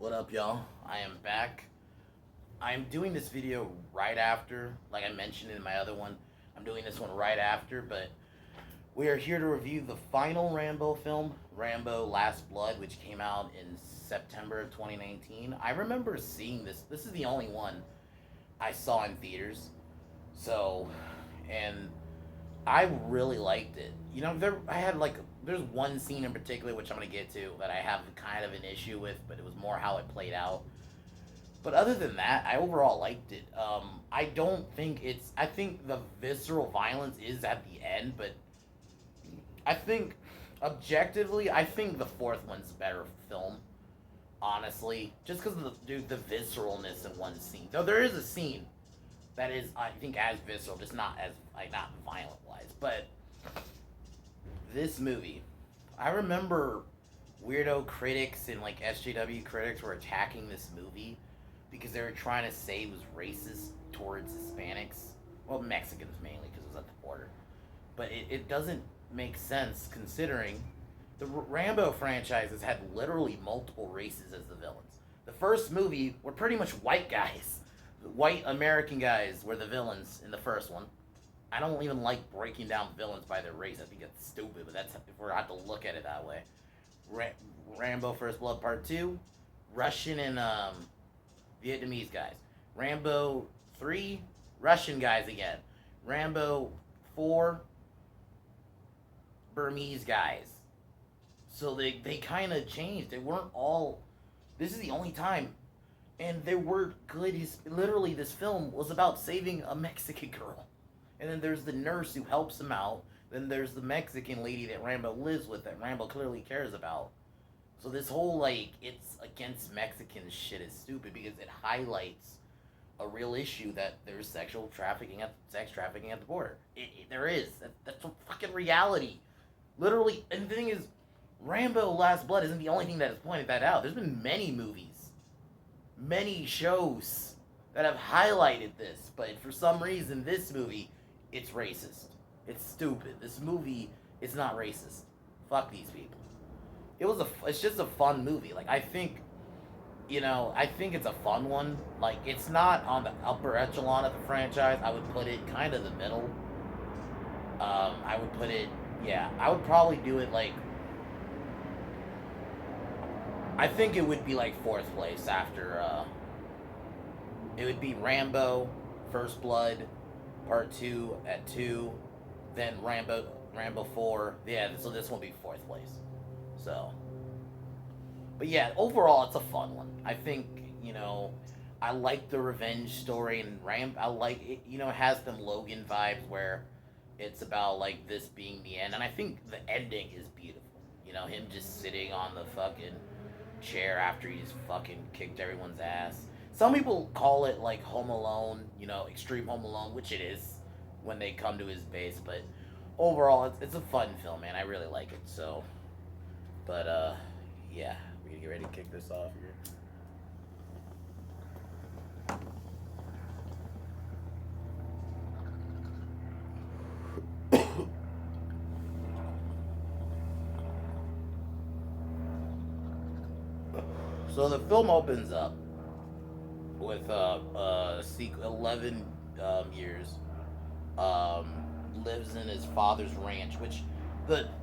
What up, y'all? I am back. I'm doing this video right after, like I mentioned in my other one, I'm doing this one right after, but we are here to review the final Rambo film, Rambo Last Blood, which came out in September of 2019. I remember seeing this. This is the only one I saw in theaters. So, and I really liked it. There's one scene in particular which I'm gonna get to that I have kind of an issue with, but it was more how it played out. But other than that, I overall liked it. I don't think it's. I think the visceral violence is at the end, but I think objectively, I think the fourth one's a better film. Honestly, just because of the visceralness in one scene. Though there is a scene that is, I think, as visceral, just not as not violent wise. But this movie, I remember weirdo critics and like SJW critics were attacking this movie because they were trying to say it was racist towards Hispanics. Well, Mexicans mainly because it was at the border. But it doesn't make sense considering the Rambo franchise has had literally multiple races as the villains. The first movie were pretty much white guys. White American guys were the villains in the first one. I don't even like breaking down villains by their race. I think it's stupid, but that's if we're have to look at it that way. Rambo First Blood Part 2, Russian and Vietnamese guys. Rambo 3, Russian guys again. Rambo 4, Burmese guys. So they kind of changed. They weren't all. This is the only time. And they were good. Literally, this film was about saving a Mexican girl. And then there's the nurse who helps him out. Then there's the Mexican lady that Rambo lives with that Rambo clearly cares about. So this whole, like, it's against Mexicans shit is stupid because it highlights a real issue that there's sex trafficking at the border. There is. That's a fucking reality. Literally, and the thing is, Rambo Last Blood isn't the only thing that has pointed that out. There's been many movies, many shows that have highlighted this, but for some reason, this movie, it's racist. It's stupid. This movie is not racist. Fuck these people. It's just a fun movie. Like, I think it's a fun one. Like, it's not on the upper echelon of the franchise. I would put it kind of the middle. I would probably do it like, I think it would be like fourth place after, it would be Rambo, First Blood, Part 2 at 2, then Rambo 4, yeah, so this will be fourth place, so, but yeah, overall, it's a fun one. I think, I like the revenge story, and I like it, it has them Logan vibes where it's about, like, this being the end, and I think the ending is beautiful, him just sitting on the fucking chair after he's fucking kicked everyone's ass. Some people call it like Home Alone, Extreme Home Alone, which it is when they come to his base. But overall, it's a fun film, man. I really like it. So, but yeah, we're gonna get ready to kick this off here. So the film opens up with 11 years, lives in his father's ranch, which the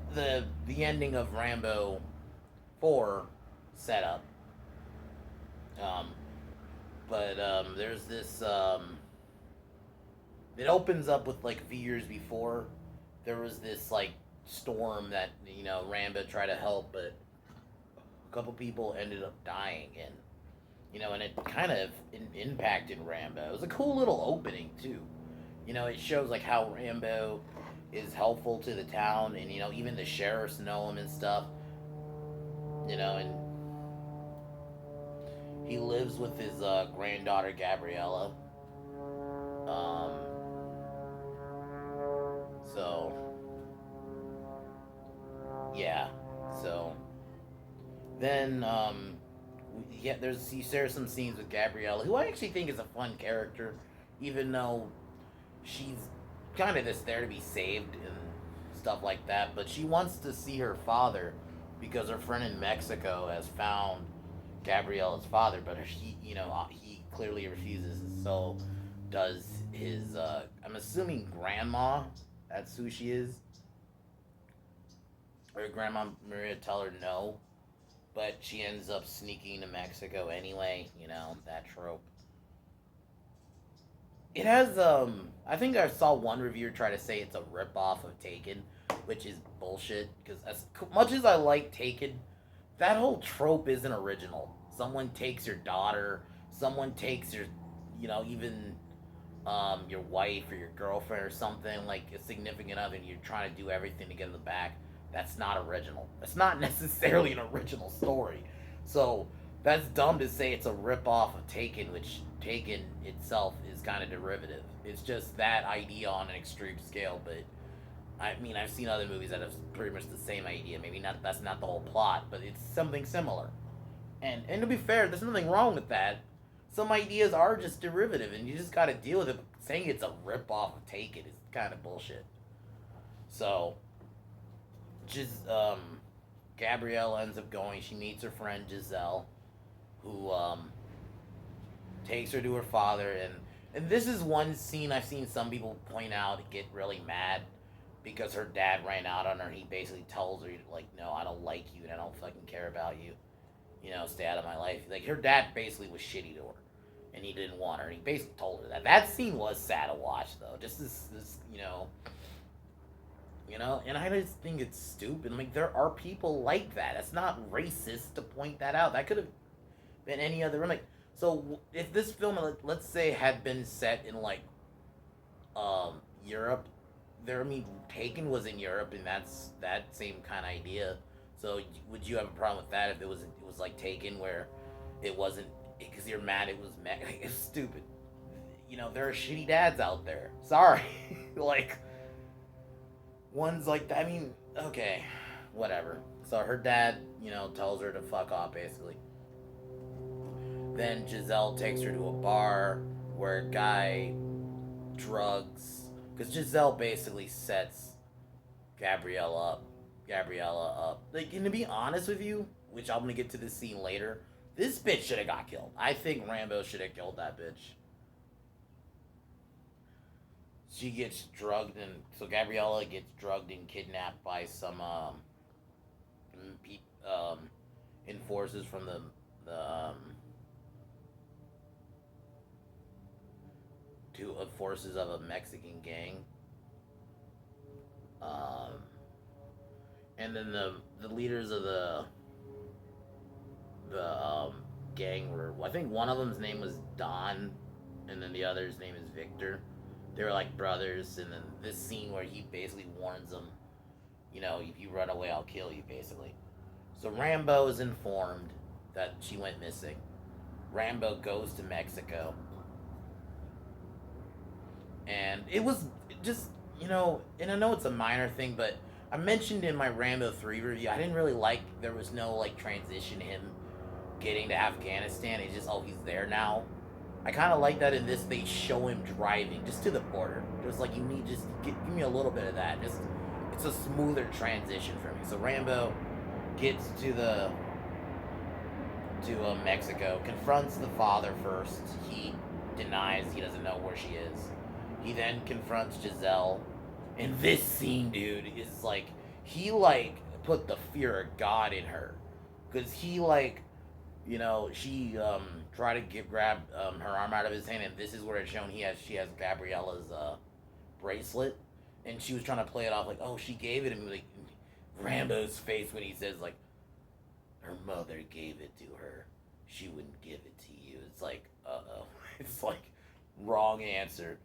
ending of Rambo 4 set up. There's this it opens up with like a few years before there was this like storm that Rambo tried to help, but a couple people ended up dying, and it kind of impacted Rambo. It was a cool little opening too. It shows like how Rambo is helpful to the town, and even the sheriffs know him and stuff. And he lives with his granddaughter Gabriella. So yeah, so then he shares some scenes with Gabriella, who I actually think is a fun character, even though she's kind of just there to be saved and stuff like that. But she wants to see her father because her friend in Mexico has found Gabriella's father, but he clearly refuses, and so does his. I'm assuming grandma. That's who she is. Or Grandma Maria tell her no, but she ends up sneaking to Mexico anyway. That trope. It has. I think I saw one reviewer try to say it's a ripoff of Taken, which is bullshit. Because as much as I like Taken, that whole trope isn't original. Someone takes your daughter. Someone takes your, even your wife or your girlfriend or something, like a significant other, and you're trying to do everything to get them back. That's not original. That's not necessarily an original story. So that's dumb to say it's a ripoff of Taken, which Taken itself is kind of derivative. It's just that idea on an extreme scale, but I mean, I've seen other movies that have pretty much the same idea. Maybe not. That's not the whole plot, but it's something similar. And to be fair, there's nothing wrong with that. Some ideas are just derivative, and you just got to deal with it. But saying it's a rip off of Take It is kind of bullshit. So, just Gabrielle ends up going. She meets her friend Giselle, who takes her to her father, and this is one scene I've seen some people point out get really mad because her dad ran out on her. He basically tells her, like, no, I don't like you and I don't fucking care about you. Stay out of my life. Like, her dad basically was shitty to her. And he didn't want her. And he basically told her that. That scene was sad to watch, though. Just this and I just think it's stupid. Like, there are people like that. It's not racist to point that out. That could have been any other. Like, so if this film, let's say, had been set in, like, Europe, Taken was in Europe, and that's that same kind of idea. So would you have a problem with that if it was like Taken, where it wasn't because you're mad it was mad? It's stupid. There are shitty dads out there. Sorry, like ones like that. I mean, okay, whatever. So her dad, tells her to fuck off basically. Then Giselle takes her to a bar where a guy drugs, because Giselle basically sets Gabriella up. Like, and to be honest with you, which I'm gonna get to this scene later, this bitch should have got killed. I think Rambo should have killed that bitch. She gets drugged, and so Gabriella gets drugged and kidnapped by some enforcers from the two forces of a Mexican gang. And then the leaders of the gang were, I think one of them's name was Don, and then the other's name is Victor. They were like brothers, and then this scene where he basically warns them, if you run away, I'll kill you, basically. So Rambo is informed that she went missing. Rambo goes to Mexico, and it was just, and I know it's a minor thing, but I mentioned in my Rambo 3 review, I didn't really like, there was no, like, transition him getting to Afghanistan. It's just, he's there now. I kind of like that in this, they show him driving just to the border. Just like, you need, just give me a little bit of that. Just, it's a smoother transition for me. So Rambo gets to Mexico, confronts the father first. He denies he doesn't know where she is. He then confronts Giselle. And this scene, dude, is like, he, like, put the fear of God in her. Because he, like, she tried to grab her arm out of his hand, and this is where it's shown she has Gabriella's bracelet. And she was trying to play it off like, oh, she gave it to me. Like, Rambo's face when he says, like, her mother gave it to her. She wouldn't give it to you. It's like, uh-oh. It's like, wrong answer.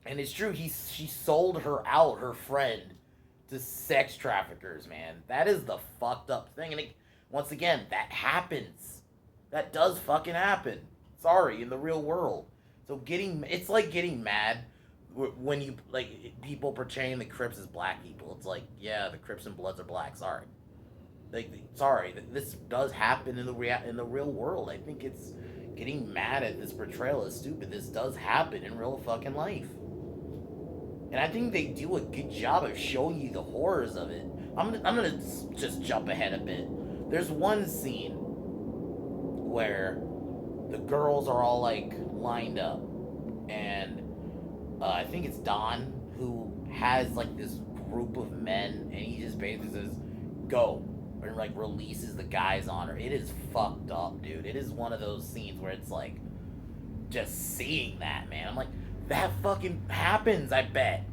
And it's true, she sold her out, her friend, to sex traffickers, man. That is the fucked up thing. And once again, that happens. That does fucking happen. Sorry, in the real world. So it's like getting mad when you, like, people portraying the Crips as black people. It's like, yeah, the Crips and Bloods are black. Sorry. Like, sorry, this does happen in the real world. I think it's getting mad at this portrayal is stupid. This does happen in real fucking life. And I think they do a good job of showing you the horrors of it. I'm gonna just jump ahead a bit. There's one scene where the girls are all like lined up, and I think it's Don who has like this group of men, and he just basically says, "Go," and like releases the guys on her. It is fucked up, dude. It is one of those scenes where it's like, just seeing that, man, I'm like, that fucking happens. I bet,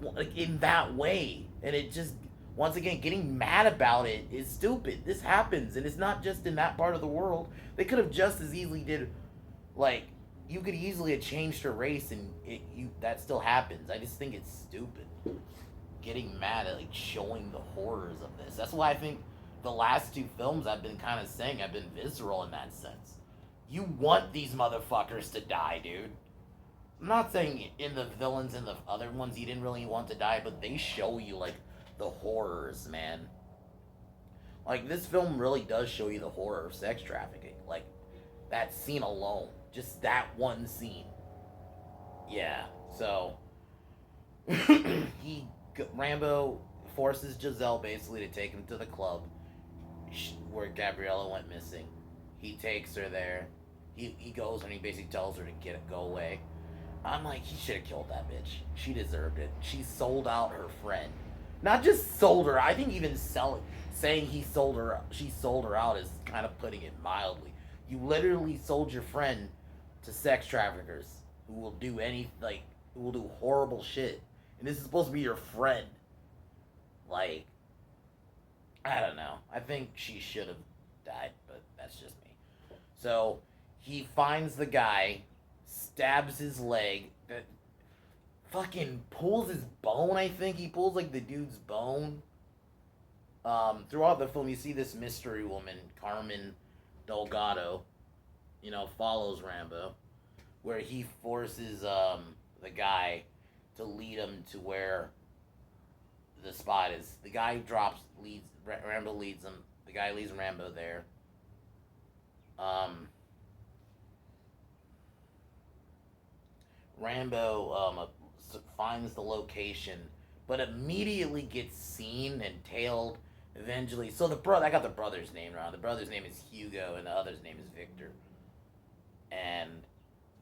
like in that way, and it just once again getting mad about it is stupid. This happens, and it's not just in that part of the world. They could have just as easily did, like, you could easily have changed her race, and that still happens. I just think it's stupid. Getting mad at like showing the horrors of this. That's why I think the last two films I've been kind of saying I've been visceral in that sense. You want these motherfuckers to die, dude. I'm not saying in the villains and the other ones you didn't really want to die, but they show you like the horrors, man. Like this film really does show you the horror of sex trafficking. Like that scene alone, just that one scene. Yeah. So Rambo forces Giselle basically to take him to the club where Gabriella went missing. He takes her there. He goes and he basically tells her to go away. I'm like, he should have killed that bitch. She deserved it. She sold out her friend. Not just sold her. I think even saying she sold her out is kind of putting it mildly. You literally sold your friend to sex traffickers who will do who will do horrible shit. And this is supposed to be your friend. Like, I don't know. I think she should have died, but that's just me. So he finds the guy, stabs his leg, fucking pulls his bone. I think he pulls like the dude's bone. Throughout the film, you see this mystery woman, Carmen Delgado, follows Rambo, where he forces the guy to lead him to where the spot is. The guy Rambo leads him. The guy leads Rambo there. Rambo finds the location, but immediately gets seen and tailed eventually. So I got the brother's name wrong. The brother's name is Hugo, and the other's name is Victor. And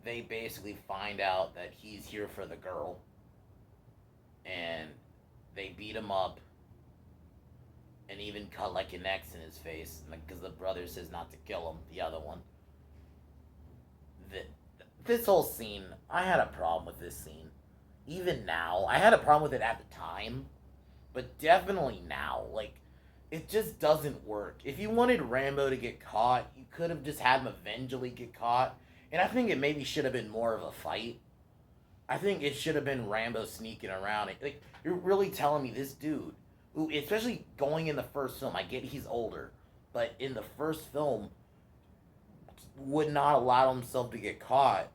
they basically find out that he's here for the girl, and they beat him up, and even cut like an X in his face because the brother says not to kill him. The other one. This whole scene, I had a problem with this scene. Even now, I had a problem with it at the time, but definitely now. Like, it just doesn't work. If you wanted Rambo to get caught, you could have just had him eventually get caught. And I think it maybe should have been more of a fight. I think it should have been Rambo sneaking around. Like, you're really telling me this dude, who, especially going in the first film, I get he's older, but in the first film, would not allow himself to get caught.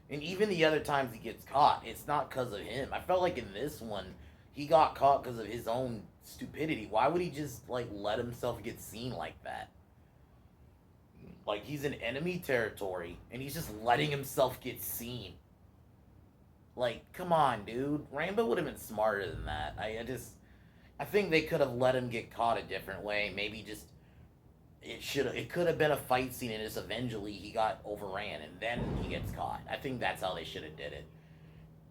And even the other times he gets caught, it's not because of him. I felt like in this one, he got caught because of his own stupidity. Why would he just, like, let himself get seen like that? Like, he's in enemy territory, and he's just letting himself get seen. Like, come on, dude. Rambo would have been smarter than that. I think they could have let him get caught a different way. Maybe just, it could have been a fight scene, and just eventually he got overran, and then he gets caught. I think that's how they should have did it.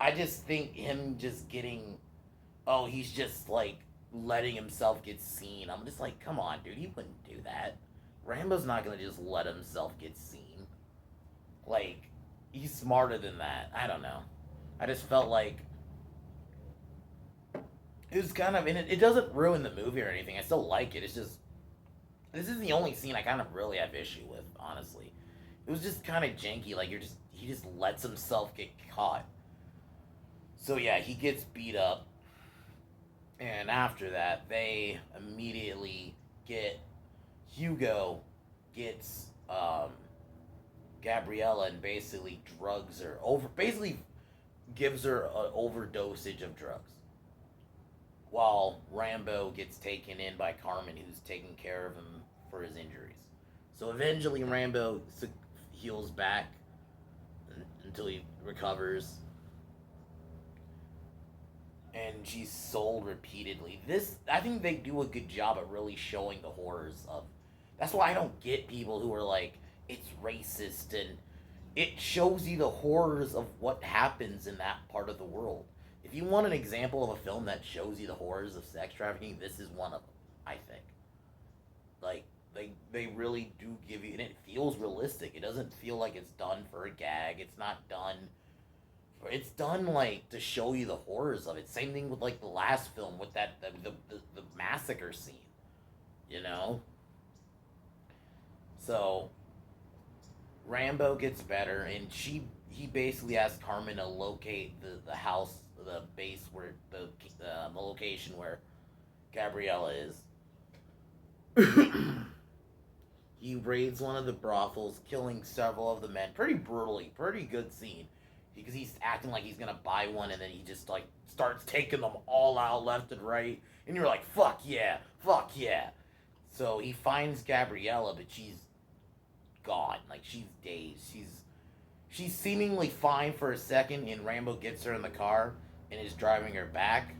I just think him just getting, he's just, like, letting himself get seen. I'm just like, come on, dude, he wouldn't do that. Rambo's not gonna just let himself get seen. Like, he's smarter than that. I don't know. I just felt like it was kind of, and it doesn't ruin the movie or anything. I still like it. It's just, this is the only scene I kind of really have issue with, honestly. It was just kind of janky. Like, he just lets himself get caught. So yeah, he gets beat up, and after that, they immediately Hugo gets Gabriella and basically drugs her basically gives her an overdosage of drugs, while Rambo gets taken in by Carmen, who's taking care of him for his injuries. So eventually Rambo heals back until he recovers, and she's sold repeatedly. I think they do a good job at really showing the horrors of That's why I don't get people who are like, it's racist, and it shows you the horrors of what happens in that part of the world. If you want an example of a film that shows you the horrors of sex trafficking, this is one of them, I think. Like, they really do give you, and it feels realistic. It doesn't feel like it's done for a gag. It's not done. It's done like to show you the horrors of it. Same thing with like the last film with that the massacre scene. You know. So Rambo gets better, and he basically asks Carmen to locate the house, the base where the location where Gabriella is. He raids one of the brothels, killing several of the men pretty brutally. Pretty good scene because he's acting like he's gonna buy one, and then he just like starts taking them all out left and right, and you're like, fuck yeah, fuck yeah. So he finds Gabriella, but she's gone. Like, she's dazed. She's seemingly fine for a second, and Rambo gets her in the car and is driving her back.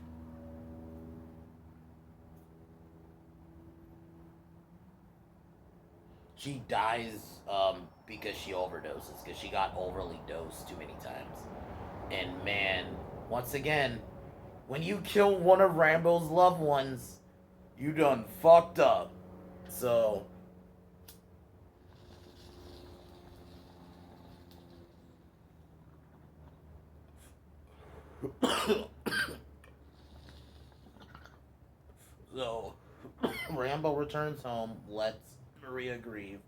She dies because she overdoses, because she got overly dosed too many times. And man, once again, when you kill one of Rambo's loved ones, you done fucked up. So so Rambo returns home, lets Maria grieve,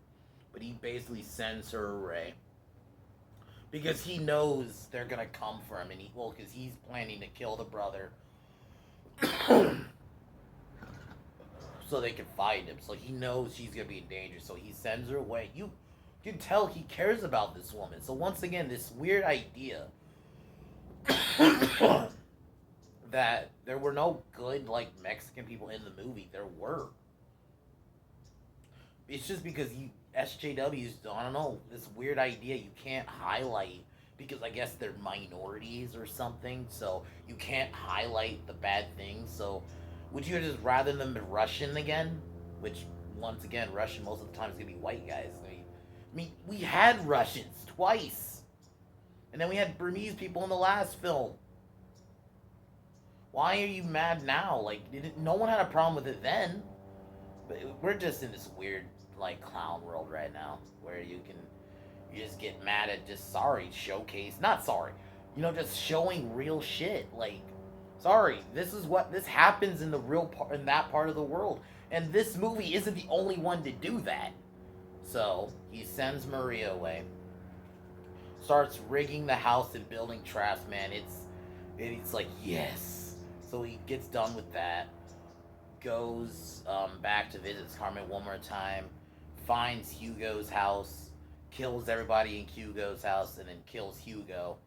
but he basically sends her away because he knows they're gonna come for him, and because he's planning to kill the brother, so they can find him. So he knows she's gonna be in danger, so he sends her away. You can tell he cares about this woman. So once again, this weird idea that there were no good like Mexican people in the movie. There were. It's just because SJWs, I don't know, this weird idea you can't highlight because I guess they're minorities or something, so you can't highlight the bad things. So would you just rather them be Russian again? Which, once again, Russian most of the time is going to be white guys. I mean, we had Russians twice. And then we had Burmese people in the last film. Why are you mad now? Like, no one had a problem with it then. But we're just in this weird, like, clown world right now, where you just get mad at just not sorry, just showing real shit. Like, sorry, this happens in the real part, in that part of the world, and this movie isn't the only one to do that. So he sends Maria away, starts rigging the house and building traps. Man, it's like, yes. So he gets done with that, goes back to visit Carmen one more time, finds Hugo's house, kills everybody in Hugo's house, and then kills Hugo.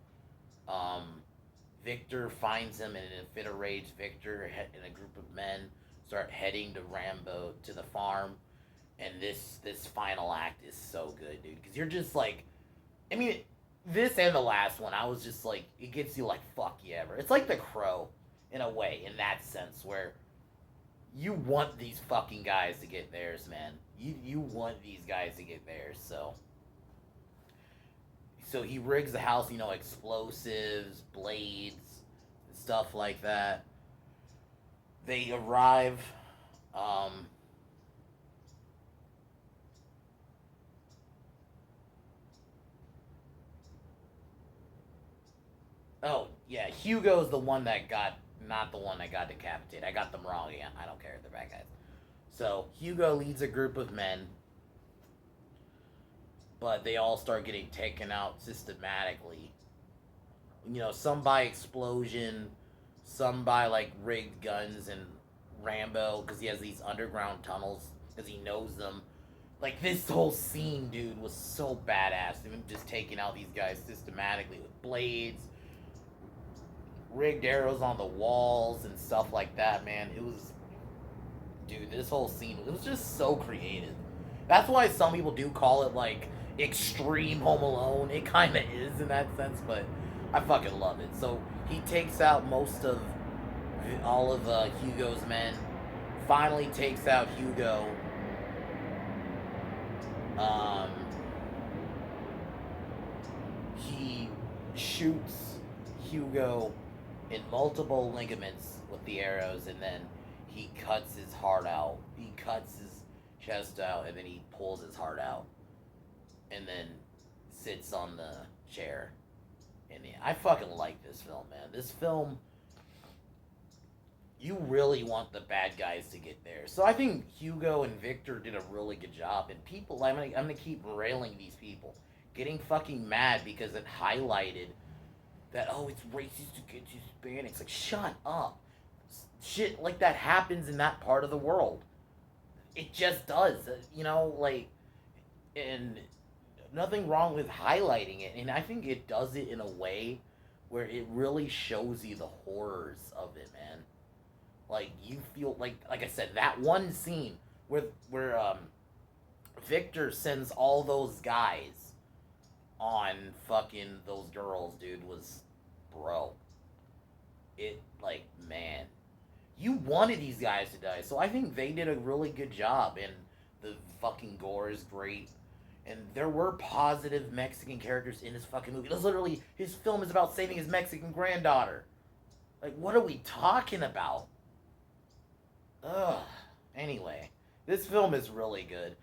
Victor finds him, and in a fit of rage, Victor and a group of men start heading to Rambo, to the farm. And this final act is so good, dude, because you're just like, I mean, this and the last one, I was just like, it gets you like, fuck yeah, bro. It's like The Crow, in a way, in that sense, where you want these fucking guys to get theirs, man. You want these guys to get theirs, so he rigs the house, explosives, blades, stuff like that. They arrive, oh, yeah, Hugo's the one that not the one that got decapitated. I got them wrong again. I don't care. They're bad guys. So, Hugo leads a group of men, but they all start getting taken out systematically. Some by explosion, some by, like, rigged guns, and Rambo, because he has these underground tunnels, because he knows them. Like, this whole scene, dude, was so badass. Him just taking out these guys systematically with blades, rigged arrows on the walls, and stuff like that, man. It was... Dude, this whole scene, it was just so creative. That's why some people do call it, like, extreme Home Alone. It kind of is in that sense, but I fucking love it. So, he takes out all of Hugo's men, finally takes out Hugo, Um, he shoots Hugo in multiple ligaments with the arrows, and then he cuts his heart out. He cuts his chest out, and then he pulls his heart out, and then sits on the chair. And yeah, I fucking like this film, man. This film, you really want the bad guys to get there. So I think Hugo and Victor did a really good job. And people, I'm gonna keep railing these people, getting fucking mad because it highlighted that, oh, it's racist against Hispanics. Like, shut up. Shit like that happens in that part of the world. It just does. Like, and nothing wrong with highlighting it. And I think it does it in a way where it really shows you the horrors of it, man. Like, you feel like I said, that one scene where Victor sends all those guys on fucking those girls, dude, was, bro. It, like, man, you wanted these guys to die, so I think they did a really good job, and the fucking gore is great, and there were positive Mexican characters in this fucking movie. It's literally, his film is about saving his Mexican granddaughter. Like, what are we talking about? Ugh. Anyway, this film is really good.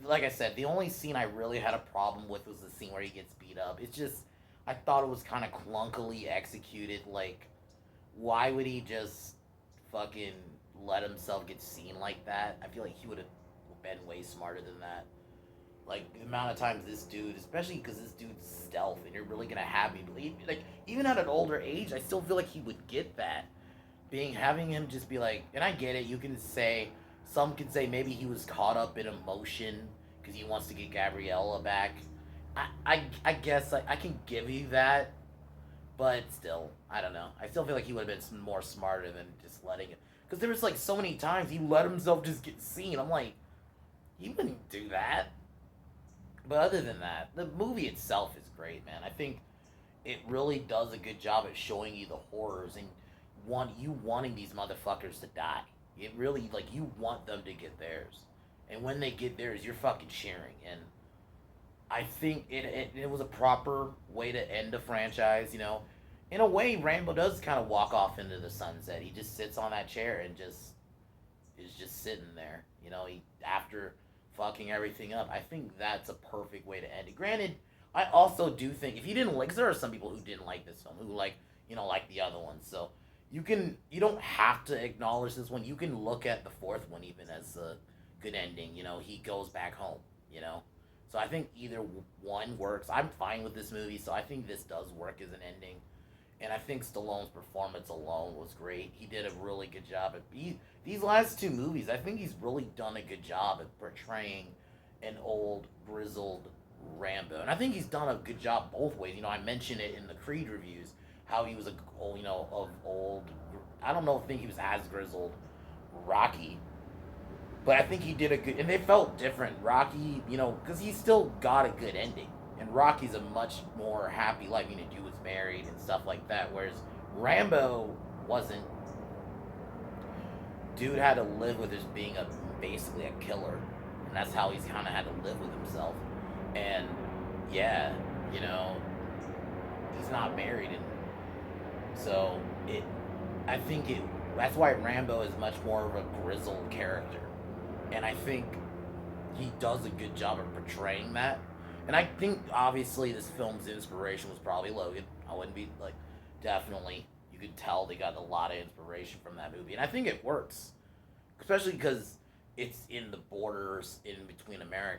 Like I said, the only scene I really had a problem with was the scene where he gets beat up. It's just, I thought it was kind of clunkily executed. Like, why would he just fucking let himself get seen like that? I feel like he would have been way smarter than that. Like, the amount of times this dude, especially because this dude's stealth, and you're really gonna have me believe, like, even at an older age, I still feel like he would get that. Having him just be like, and I get it, you can say, some could say maybe he was caught up in emotion because he wants to get Gabriella back. I guess I can give you that, but still, I don't know. I still feel like he would have been more smarter than just letting it. Because there was like so many times he let himself just get seen. I'm like, he wouldn't do that. But other than that, the movie itself is great, man. I think it really does a good job at showing you the horrors and wanting these motherfuckers to die. It really, like, you want them to get theirs, and when they get theirs, you're fucking cheering. And I think it was a proper way to end a franchise. In a way, Rambo does kind of walk off into the sunset. He just sits on that chair and just is just sitting there. He, after fucking everything up. I think that's a perfect way to end it. Granted, I also do think if you didn't like, 'cause there are some people who didn't like this film, who like the other ones. So you don't have to acknowledge this one. You can look at the fourth one even as a good ending. He goes back home. So I think either one works. I'm fine with this movie, so I think this does work as an ending. And I think Stallone's performance alone was great. He did a really good job at these last two movies. I think he's really done a good job at portraying an old, grizzled Rambo. And I think he's done a good job both ways. I mentioned it in the Creed reviews, how he was of old. I don't think he was as grizzled Rocky, but I think he did a good, and they felt different. Rocky, because he still got a good ending, and Rocky's a much more happy life. Dude was married and stuff like that, whereas Rambo wasn't. Dude had to live with just being basically a killer, and that's how he's kind of had to live with himself. And yeah, he's not married, and so I think that's why Rambo is much more of a grizzled character, and I think he does a good job of portraying that. And I think obviously this film's inspiration was probably Logan. I wouldn't be like, definitely, you could tell they got a lot of inspiration from that movie, and I think it works, especially because it's in the borders in between America